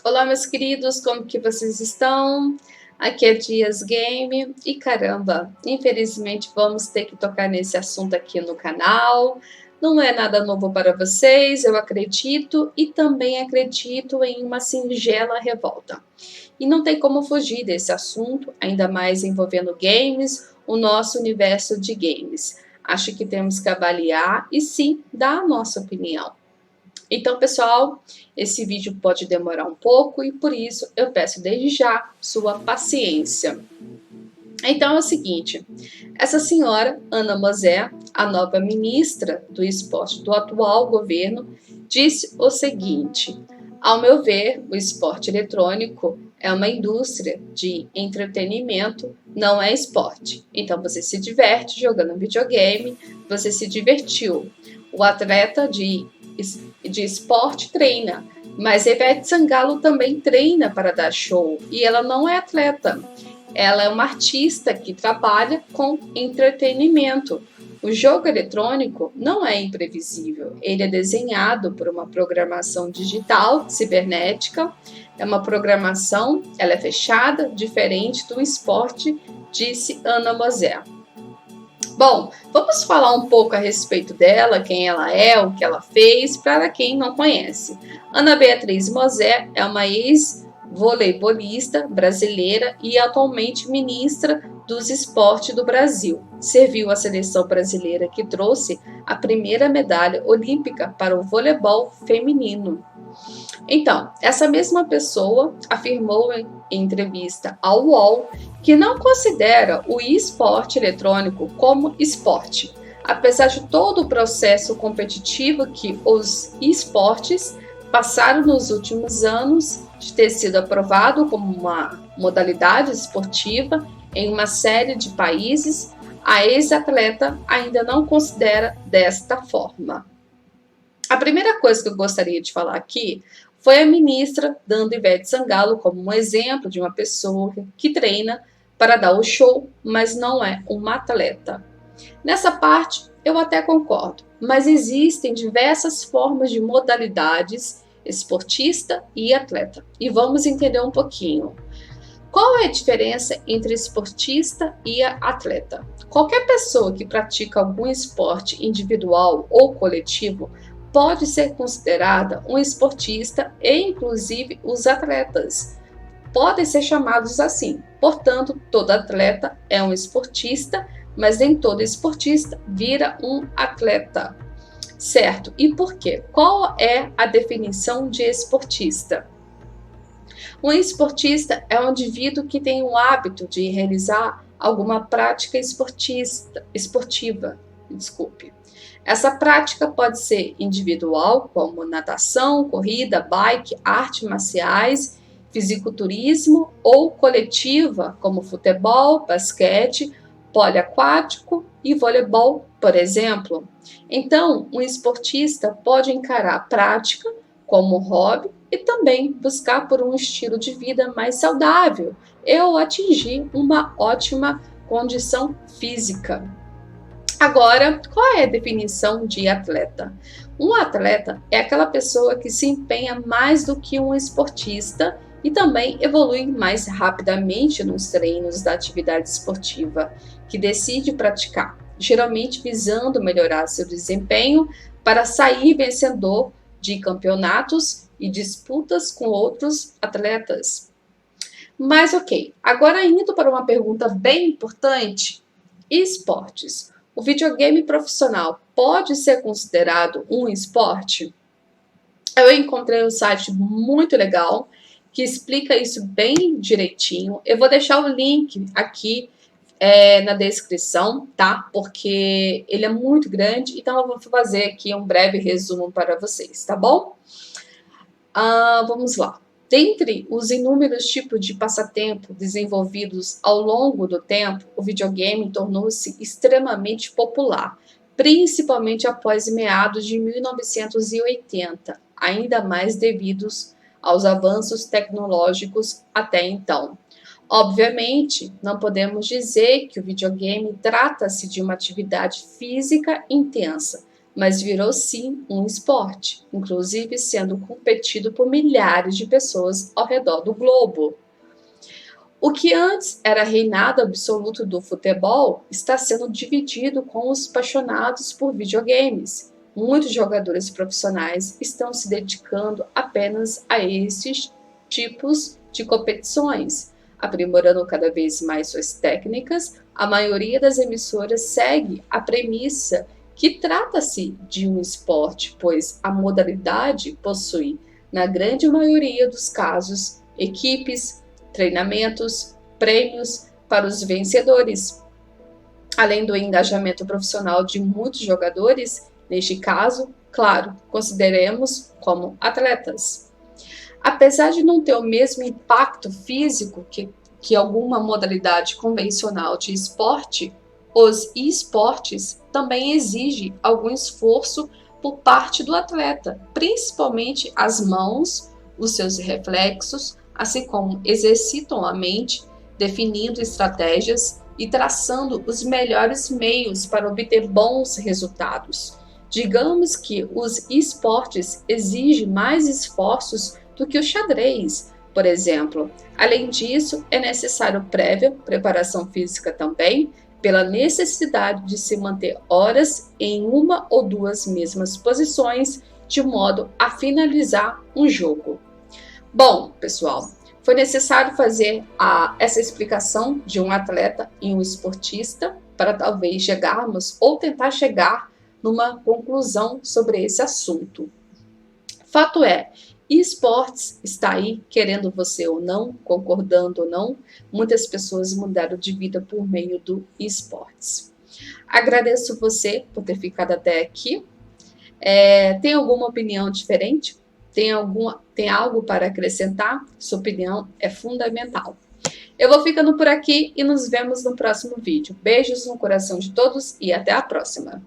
Olá, meus queridos, como que vocês estão? Aqui é Dias Game e caramba, infelizmente vamos ter que tocar nesse assunto aqui no canal. Não é nada novo para vocês, eu acredito e também acredito em uma singela revolta. E não tem como fugir desse assunto, ainda mais envolvendo games, o nosso universo de games. Acho que temos que avaliar e sim dar a nossa opinião. Então, pessoal, esse vídeo pode demorar um pouco e por isso eu peço desde já sua paciência. Então é o seguinte, essa senhora, Ana Mosé, a nova ministra do esporte do atual governo, disse o seguinte: ao meu ver, o esporte eletrônico é uma indústria de entretenimento, não é esporte. Então você se diverte jogando videogame, você se divertiu. O atleta de esporte treina, mas Ivete Sangalo também treina para dar show e ela não é atleta. Ela é uma artista que trabalha com entretenimento. O jogo eletrônico não é imprevisível. Ele é desenhado por uma programação digital, cibernética. É uma programação, ela é fechada, diferente do esporte, disse Ana Mosé. Bom, vamos falar um pouco a respeito dela, quem ela é, o que ela fez, para quem não conhece. Ana Beatriz Mosé é uma ex-voleibolista brasileira e atualmente ministra dos Esportes do Brasil. Serviu a seleção brasileira que trouxe a primeira medalha olímpica para o voleibol feminino. Então, essa mesma pessoa afirmou em entrevista ao UOL que não considera o esporte eletrônico como esporte, apesar de todo o processo competitivo que os esportes passaram nos últimos anos de ter sido aprovado como uma modalidade esportiva em uma série de países, a ex-atleta ainda não considera desta forma. A primeira coisa que eu gostaria de falar aqui foi a ministra dando Ivete Sangalo como um exemplo de uma pessoa que treina para dar o show, mas não é uma atleta. Nessa parte eu até concordo, mas existem diversas formas de modalidades esportista e atleta. E vamos entender um pouquinho. Qual é a diferença entre esportista e atleta? Qualquer pessoa que pratica algum esporte individual ou coletivo pode ser considerada um esportista e, inclusive, os atletas podem ser chamados assim. Portanto, todo atleta é um esportista, mas nem todo esportista vira um atleta. Certo? E por quê? Qual é a definição de esportista? Um esportista é um indivíduo que tem o hábito de realizar alguma prática esportiva. Essa prática pode ser individual, como natação, corrida, bike, artes marciais, fisiculturismo, ou coletiva, como futebol, basquete, poliaquático e voleibol, por exemplo. Então, um esportista pode encarar a prática como hobby e também buscar por um estilo de vida mais saudável ou atingir uma ótima condição física. Agora, qual é a definição de atleta? Um atleta é aquela pessoa que se empenha mais do que um esportista e também evolui mais rapidamente nos treinos da atividade esportiva que decide praticar, geralmente visando melhorar seu desempenho para sair vencedor de campeonatos e disputas com outros atletas. Mas ok, agora indo para uma pergunta bem importante: esportes. O videogame profissional pode ser considerado um esporte? Eu encontrei um site muito legal que explica isso bem direitinho. Eu vou deixar o link aqui na descrição, tá? Porque ele é muito grande, então eu vou fazer aqui um breve resumo para vocês, tá bom? Vamos lá. Dentre os inúmeros tipos de passatempo desenvolvidos ao longo do tempo, o videogame tornou-se extremamente popular, principalmente após meados de 1980, ainda mais devidos aos avanços tecnológicos até então. Obviamente, não podemos dizer que o videogame trata-se de uma atividade física intensa, mas virou sim um esporte, inclusive sendo competido por milhares de pessoas ao redor do globo. O que antes era reinado absoluto do futebol está sendo dividido com os apaixonados por videogames. Muitos jogadores profissionais estão se dedicando apenas a esses tipos de competições, aprimorando cada vez mais suas técnicas. A maioria das emissoras segue a premissa que trata-se de um esporte, pois a modalidade possui, na grande maioria dos casos, equipes, treinamentos, prêmios para os vencedores. Além do engajamento profissional de muitos jogadores, neste caso, claro, consideremos como atletas. Apesar de não ter o mesmo impacto físico que alguma modalidade convencional de esporte, os esportes também exigem algum esforço por parte do atleta, principalmente as mãos, os seus reflexos, assim como exercitam a mente, definindo estratégias e traçando os melhores meios para obter bons resultados. Digamos que os esportes exigem mais esforços do que o xadrez, por exemplo. Além disso, é necessário prévia preparação física também, pela necessidade de se manter horas em uma ou duas mesmas posições, de modo a finalizar um jogo. Bom, pessoal, foi necessário fazer essa explicação de um atleta e um esportista para talvez chegarmos ou tentar chegar numa conclusão sobre esse assunto. Fato é, esportes está aí, querendo você ou não, concordando ou não, muitas pessoas mudaram de vida por meio do esportes. Agradeço você por ter ficado até aqui. Tem alguma opinião diferente? Tem algo para acrescentar? Sua opinião é fundamental. Eu vou ficando por aqui e nos vemos no próximo vídeo. Beijos no coração de todos e até a próxima!